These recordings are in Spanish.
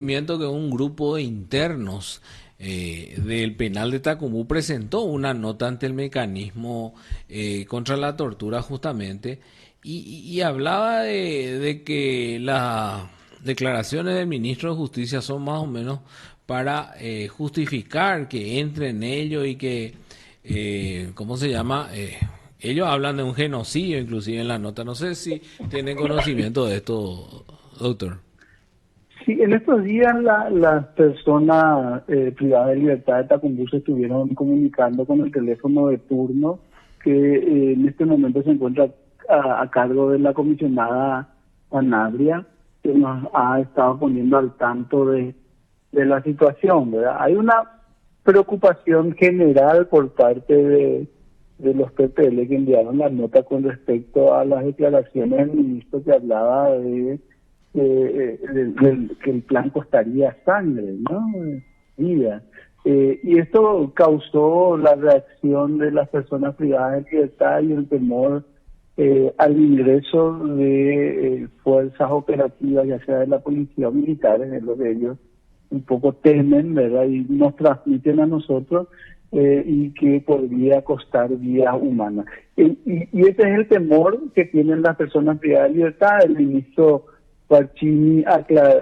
Que un grupo de internos del penal de Tacumú presentó una nota ante el mecanismo contra la tortura justamente y hablaba de que las declaraciones del ministro de Justicia son más o menos para justificar que entre en ello y que, ¿cómo se llama? Ellos hablan de un genocidio inclusive en la nota. No sé si tienen conocimiento de esto, doctor. Sí, en estos días las personas privadas de libertad de Tacumbú se estuvieron comunicando con el teléfono de turno que en este momento se encuentra a cargo de la comisionada Anabria, que nos ha estado poniendo al tanto de la situación, ¿verdad? Hay una preocupación general por parte de los PPL que enviaron la nota con respecto a las declaraciones del ministro que hablaba que el plan costaría sangre, ¿no? Vida. Y esto causó la reacción de las personas privadas de libertad y el temor al ingreso de fuerzas operativas, ya sea de la policía o militares, es lo que ellos un poco temen, ¿verdad? Y nos transmiten a nosotros y que podría costar vidas humanas. Y ese es el temor que tienen las personas privadas de libertad. El ministro Barcini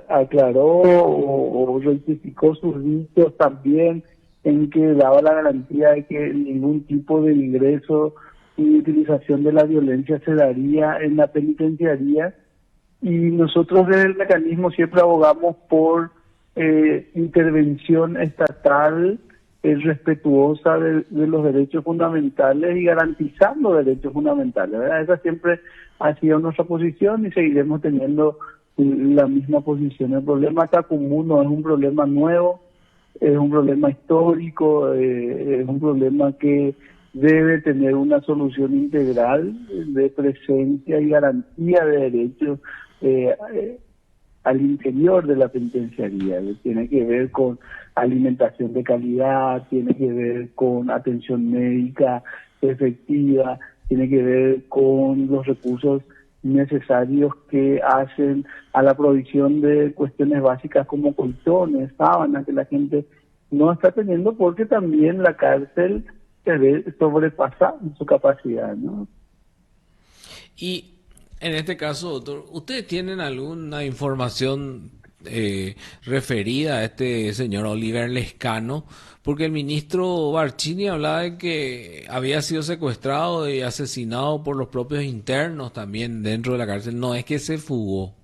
aclaró o rectificó sus dichos también en que daba la garantía de que ningún tipo de ingreso y utilización de la violencia se daría en la penitenciaría, y nosotros desde el mecanismo siempre abogamos por intervención estatal respetuosa de los derechos fundamentales y garantizando derechos fundamentales, ¿verdad? Esa siempre ha sido nuestra posición y seguiremos teniendo la misma posición. El problema Tacumú no es un problema nuevo, es un problema histórico, es un problema que debe tener una solución integral de presencia y garantía de derechos al interior de la penitenciaría. Tiene que ver con alimentación de calidad, tiene que ver con atención médica efectiva, tiene que ver con los recursos necesarios que hacen a la provisión de cuestiones básicas como colchones, sábanas, que la gente no está teniendo porque también la cárcel se ve sobrepasada en su capacidad, ¿no? Y en este caso, doctor, ¿ustedes tienen alguna información referida a este señor Oliver Lescano? Porque el ministro Barcini hablaba de que había sido secuestrado y asesinado por los propios internos también dentro de la cárcel. No es que se fugó.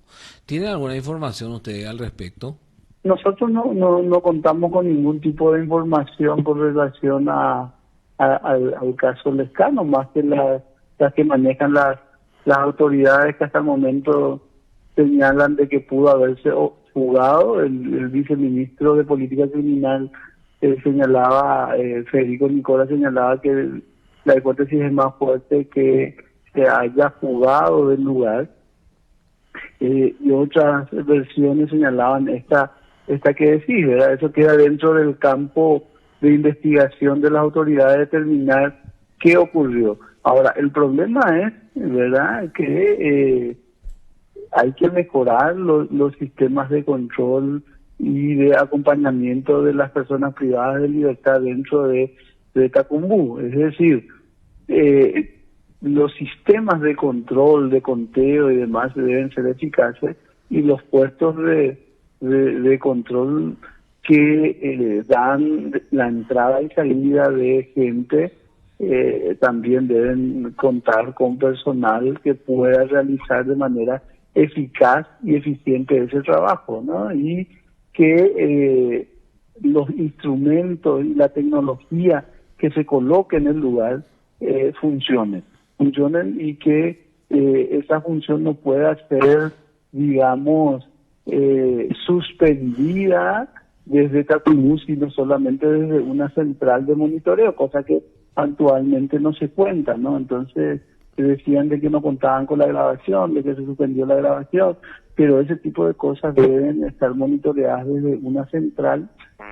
¿Tienen alguna información ustedes al respecto? Nosotros no contamos con ningún tipo de información con relación al caso Lescano, más que las que manejan las autoridades que hasta el momento señalan de que pudo haberse fugado. El viceministro de Política Criminal señalaba, Federico Nicola señalaba que la hipótesis es más fuerte que se haya fugado del lugar. Y otras versiones señalaban esta que decís, ¿verdad? Eso queda dentro del campo de investigación de las autoridades determinar qué ocurrió. Ahora, el problema es, ¿verdad?, que hay que mejorar los sistemas de control y de acompañamiento de las personas privadas de libertad dentro de Tacumbú. Es decir, los sistemas de control, de conteo y demás deben ser eficaces, y los puestos de control que dan la entrada y salida de gente también deben contar con personal que pueda realizar de manera eficaz y eficiente ese trabajo, ¿no? Y que los instrumentos y la tecnología que se coloque en el lugar funcionen y que esa función no pueda ser, digamos, suspendida desde Tacumú, sino solamente desde una central de monitoreo, cosa que actualmente no se cuenta, ¿no? Entonces se decían de que no contaban con la grabación, de que se suspendió la grabación, pero ese tipo de cosas deben estar monitoreadas desde una central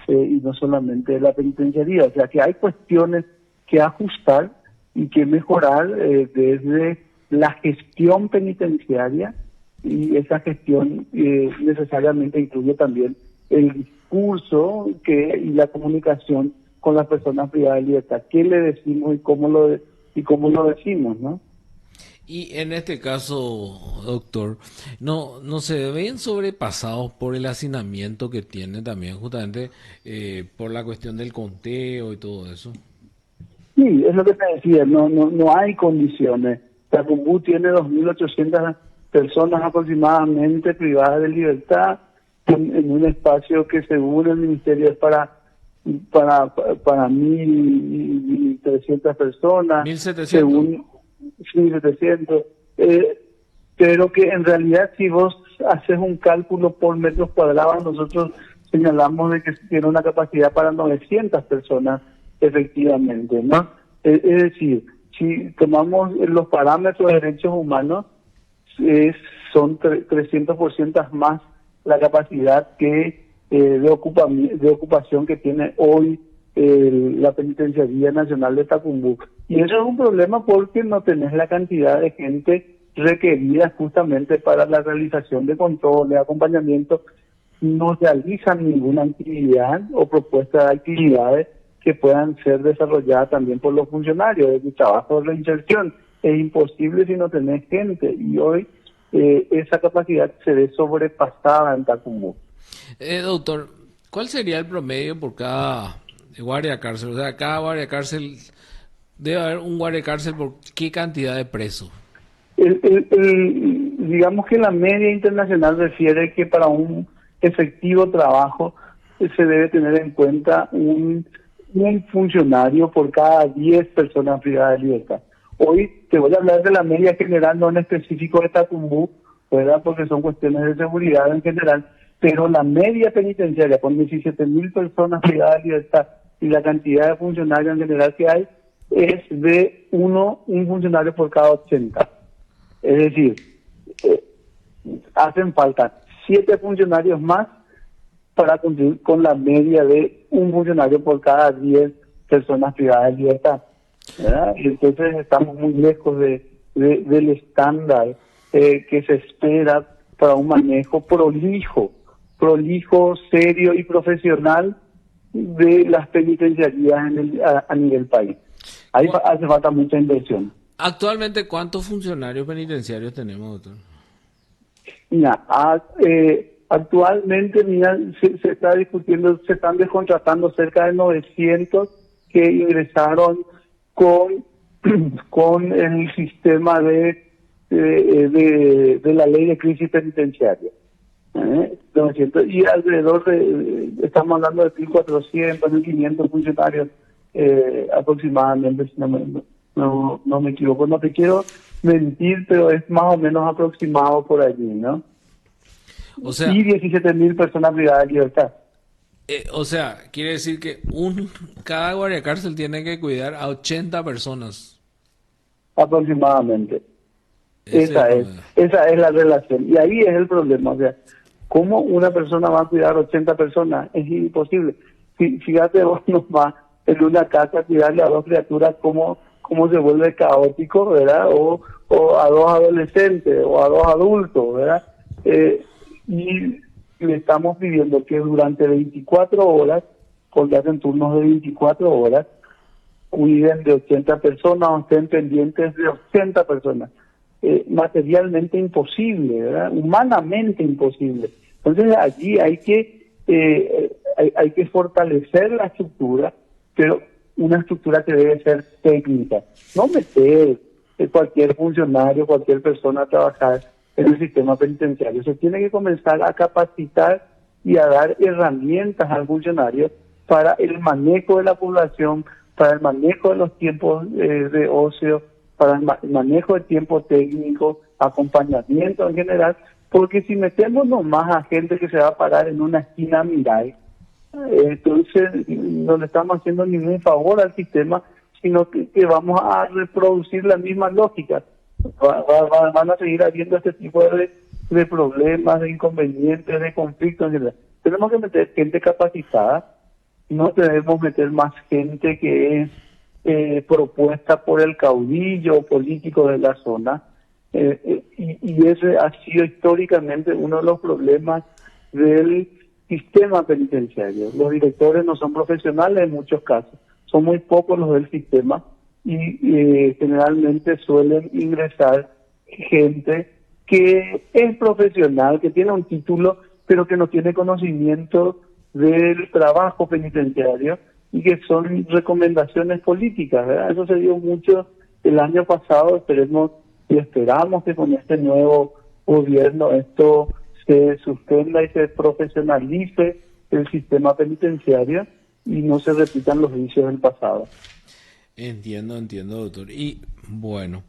y no solamente de la penitenciaría. O sea que hay cuestiones que ajustar y que mejorar desde la gestión penitenciaria, y esa gestión necesariamente incluye también el discurso y la comunicación con las personas privadas de libertad. ¿Qué le decimos y cómo lo decimos, no? Y en este caso, doctor, no se ven sobrepasados por el hacinamiento que tiene también justamente por la cuestión del conteo y todo eso. Sí, es lo que te decía, no hay condiciones. Tacumbú tiene 2.800 personas aproximadamente privadas de libertad en un espacio que según el ministerio es para 1.300 personas, 1.700. según 1.700, pero que en realidad si vos haces un cálculo por metros cuadrados, nosotros señalamos de que tiene una capacidad para 900 personas efectivamente, ¿no? Es decir, si tomamos los parámetros de derechos humanos, son 300% más la capacidad que de ocupación que tiene hoy la Penitenciaría Nacional de Tacumbú. Y eso es un problema porque no tenés la cantidad de gente requerida justamente para la realización de control, de acompañamiento. No realizan ninguna actividad o propuesta de actividades que puedan ser desarrolladas también por los funcionarios. El trabajo de reinserción es imposible si no tenés gente, y hoy esa capacidad se ve sobrepasada en Tacumbú. Doctor, ¿cuál sería el promedio por cada guardia cárcel? O sea, cada guardia cárcel, debe haber un guardia cárcel por qué cantidad de presos. Digamos que la media internacional refiere que para un efectivo trabajo se debe tener en cuenta un funcionario por cada 10 personas privadas de libertad. Hoy te voy a hablar de la media general, no en específico de Tacumbú, ¿verdad? Porque son cuestiones de seguridad en general, pero la media penitenciaria con 17.000 personas privadas de libertad y la cantidad de funcionarios en general que hay es de un funcionario por cada 80. Es decir, hacen falta 7 funcionarios más para cumplir con la media de un funcionario por cada 10 personas privadas de libertad, ¿verdad? Y entonces estamos muy lejos del estándar que se espera para un manejo prolijo, serio y profesional de las penitenciarías a nivel país. Ahí hace falta mucha inversión. Actualmente, ¿cuántos funcionarios penitenciarios tenemos, doctor? Mira, actualmente se está discutiendo, se están descontratando cerca de 900 que ingresaron con el sistema de la ley de crisis penitenciaria. 900, y alrededor estamos hablando de 1.400, 1.500 funcionarios aproximadamente, si no me equivoco. No te quiero mentir, pero es más o menos aproximado por allí, ¿no? O sea, y 17.000 personas privadas de libertad. O sea, quiere decir que cada guardia cárcel tiene que cuidar a 80 personas. Aproximadamente. Esa es la relación. Y ahí es el problema. O sea, ¿cómo una persona va a cuidar 80 personas? Es imposible. Fíjate vos nomás en una casa cuidarle a 2 criaturas, cómo se vuelve caótico, ¿verdad? O a 2 adolescentes o a 2 adultos, ¿verdad? Y le estamos pidiendo que durante 24 horas, porque hacen turnos de 24 horas, cuiden de 80 personas o estén pendientes de 80 personas. Materialmente imposible, ¿verdad? Humanamente imposible. Entonces allí hay que fortalecer la estructura, pero una estructura que debe ser técnica. No meter cualquier funcionario, cualquier persona a trabajar en el sistema penitenciario. Se tiene que comenzar a capacitar y a dar herramientas al funcionario para el manejo de la población, para el manejo de los tiempos de ocio, para el manejo del tiempo técnico, acompañamiento en general, porque si metemos nomás a gente que se va a parar en una esquina a mirar, entonces no le estamos haciendo ningún favor al sistema, sino que vamos a reproducir la misma lógica. Van a seguir habiendo este tipo de problemas, de inconvenientes, de conflictos en general. Tenemos que meter gente capacitada, no debemos meter más gente que es propuesta por el caudillo político de la zona, y ese ha sido históricamente uno de los problemas del sistema penitenciario. Los directores no son profesionales en muchos casos, son muy pocos los del sistema y generalmente suelen ingresar gente que es profesional, que tiene un título, pero que no tiene conocimiento del trabajo penitenciario y que son recomendaciones políticas, ¿verdad? Eso se dio mucho el año pasado. Esperemos y esperamos que con este nuevo gobierno esto se suspenda y se profesionalice el sistema penitenciario y no se repitan los vicios del pasado. Entiendo, doctor. Y bueno,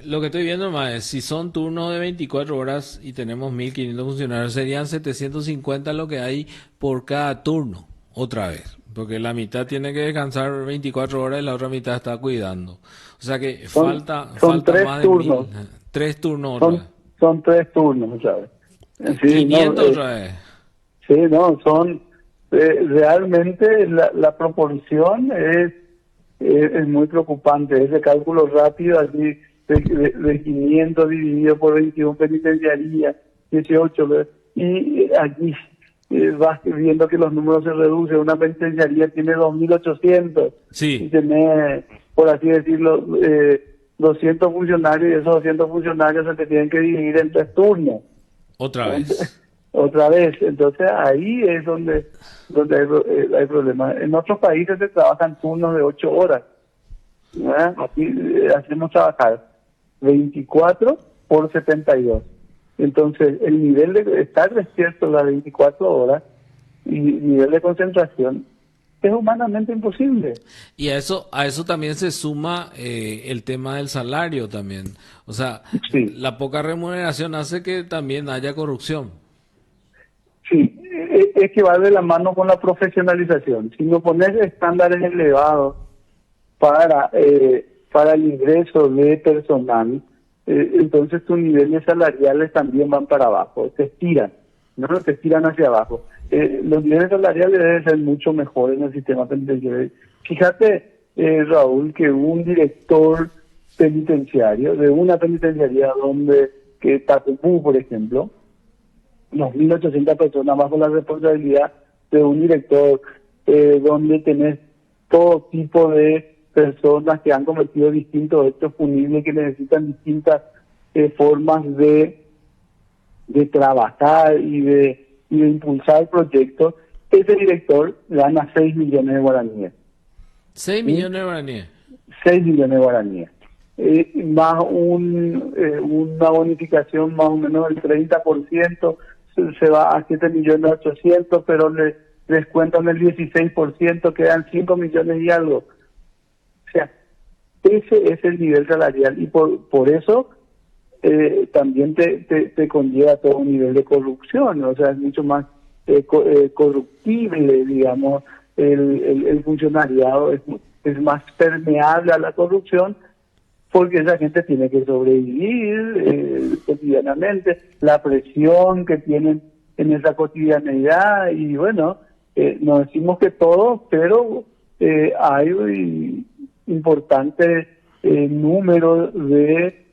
lo que estoy viendo más es, si son turnos de 24 horas y tenemos 1.500 funcionarios, serían 750 lo que hay por cada turno, otra vez. Porque la mitad tiene que descansar 24 horas y la otra mitad está cuidando. O sea que falta más de 1.000. 3 turnos otra vez. Son 3 turnos otra vez. Sí, 500 otra vez. Sí, no, son... realmente la proporción es muy preocupante. Ese cálculo rápido así de 500 dividido por 21 penitenciarías, 18, y aquí vas viendo que los números se reducen. Una penitenciaría tiene 2.800 sí. Y tiene, por así decirlo, 200 funcionarios, y esos 200 funcionarios se te tienen que dividir en 3 turnos. Otra vez. Otra vez. Entonces ahí es donde hay problemas. En otros países se trabajan turnos de 8 horas. Aquí hacemos trabajar 24 por 72. Entonces el nivel de estar despierto las 24 horas y nivel de concentración es humanamente imposible. Y a eso también se suma el tema del salario también. O sea, sí. La poca remuneración hace que también haya corrupción. Sí, es que va de la mano con la profesionalización. Si no pones estándares elevados para el ingreso de personal, entonces tus niveles salariales también van para abajo, te estiran, ¿no? Te estiran hacia abajo. Los niveles salariales deben ser mucho mejores en el sistema penitenciario. Fíjate, Raúl, que un director penitenciario de una penitenciaría que Tacupú, por ejemplo, 2.800 personas bajo la responsabilidad de un director, donde tenés todo tipo de personas que han cometido distintos hechos punibles, que necesitan distintas formas de trabajar y de impulsar proyectos. Ese director gana 6 millones de guaraníes. 6 millones de guaraníes. 6 millones de guaraníes. Más una bonificación más o menos del 30%, se va a 7.800.000, pero le descuentan el 16%, quedan 5 millones y algo. O sea, ese es el nivel salarial, y por eso también te conlleva todo un nivel de corrupción. O sea, es mucho más corruptible, digamos, el funcionariado es más permeable a la corrupción, porque esa gente tiene que sobrevivir cotidianamente, la presión que tienen en esa cotidianeidad, y bueno, no decimos que todo, pero hay importantes números de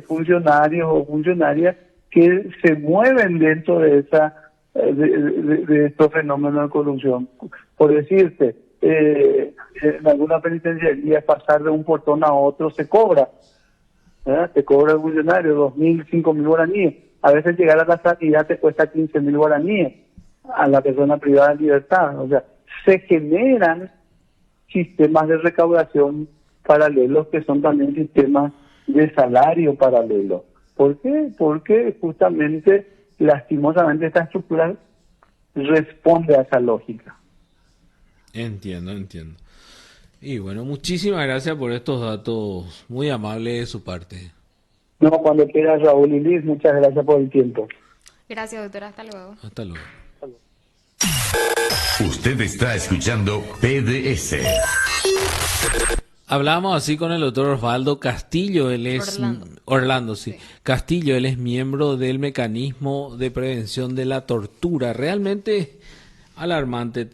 funcionarios o funcionarias que se mueven dentro de de estos fenómenos de corrupción. Por decirte, en alguna penitenciaría pasar de un portón a otro se cobra, ¿verdad? Te cobra el funcionario 2.000, 5.000 guaraníes. A veces llegar a la salida te cuesta 15.000 guaraníes a la persona privada de libertad. O sea, se generan sistemas de recaudación paralelos, que son también sistemas de salario paralelo. ¿Por qué? Porque justamente, lastimosamente, esta estructura responde a esa lógica. Entiendo. Y bueno, muchísimas gracias por estos datos muy amables de su parte. No, cuando quieras, Raúl y Liz, muchas gracias por el tiempo. Gracias, doctora. Hasta luego. Hasta luego. Usted está escuchando PDS. Hablábamos así con el doctor Osvaldo Castillo, él es Orlando, sí. Castillo, él es miembro del Mecanismo de Prevención de la Tortura. Realmente alarmante.